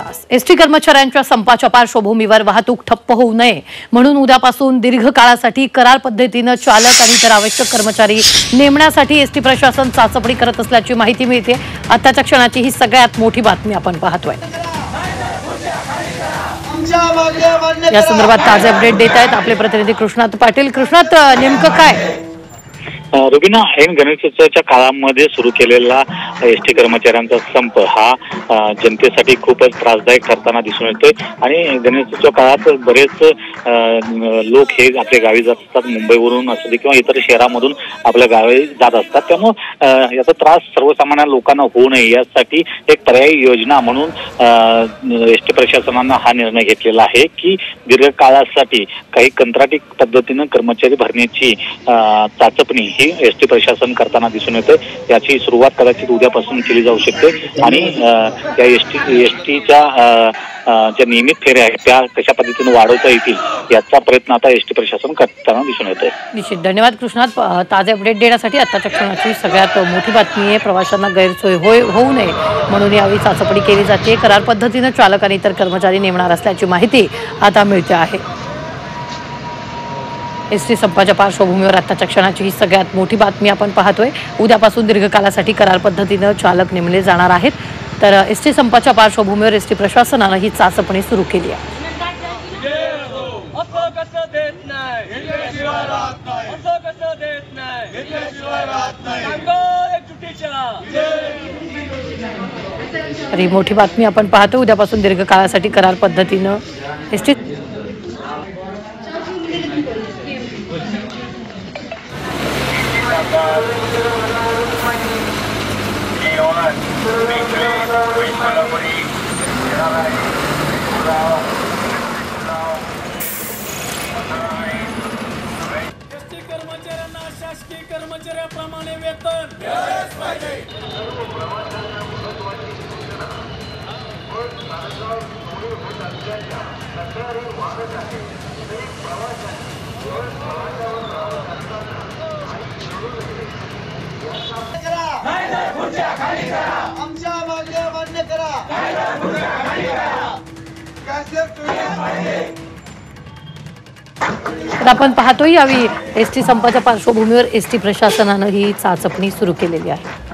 त्रास। एसटी कर्मचाऱ्यांच्या संपाच्या पार्श्वभूमीवर वाहतूक ठप्प होऊ नये म्हणून उद्यापासून दीर्घकाळासाठी करार पद्धतीने चालक आणि इतर आवश्यक कर्मचारी नेमण्यासाठी एसटी प्रशासन चाचपणी करत असल्याची माहिती मिळते। आताच्या क्षणाची ही सगळ्यात मोठी बातमी आपण पाहतोय। या संदर्भात ताजे अपडेट देत आहेत आपले प्रतिनिधी कृष्णात पाटील। कृष्णात, नेमकं काय? रुबीना, ऐन गणेशोत्सवाच्या काळामध्ये सुरू केलेला एसटी कर्मचाऱ्यांचा संप हा जनतेसाठी खूपच त्रासदायक ठरताना दिसून येतोय आणि गणेशोत्सव काळात बरेच लोक हे आपल्या गावी जात असतात, मुंबईवरून असू दे किंवा इतर शहरामधून आपल्या गावी जात असतात। त्यामुळे याचा त्रास सर्वसामान्य लोकांना होऊ नये यासाठी एक पर्यायी योजना म्हणून एसटी प्रशासनानं हा निर्णय घेतलेला आहे की दीर्घकाळासाठी काही कंत्राटी पद्धतीनं कर्मचारी भरण्याची चाचपणी ही एसटी प्रशासन करताना दिसून येते। याची सुरुवात कदाचित उद्यापासून केली जाऊ शकते आणि या एसटीच्या ज्या नियमित फेऱ्या आहेत त्या कशा पद्धतीने वाढवता येतील याचा प्रयत्न आता एसटी प्रशासन करताना दिसून येतोय। निश्चित धन्यवाद कृष्णात ताजे अपडेट देण्यासाठी। आताच्या क्षणाची सगळ्यात मोठी बातमी आहे, प्रवाशांना गैरसोय होऊ नये म्हणून यावेळी चाचपणी केली जाते। करार पद्धतीने चालक आणि इतर कर्मचारी नेमणार असल्याची माहिती आता मिळते आहे। एसटी संपाच्या पार्श्वभूमीवर आताच्या क्षणाची ही सगळ्यात मोठी बातमी आपण पाहतोय। उद्यापासून दीर्घकाळासाठी करार पद्धतीने चालक नेमले जाणार आहेत। तर एसटी संपाच्या पार्श्वभूमीवर एसटी प्रशासनाने ही चाचपणी सुरू केली आहे। तर ही मोठी बातमी आपण पाहतो। उद्यापासून दीर्घकाळासाठी करार पद्धतीने एसटी कर्मचाऱ्यांना शासकीय कर्मचाऱ्याप्रमाणे वेतन मिळालेच पाहिजे। आमच्या मागण्या मान्य करा। आपण पाहतोय यावेळी एसटी संपाच्या पार्श्वभूमीवर एसटी प्रशासनाने ही चाचपणी सुरू केलेली आहे।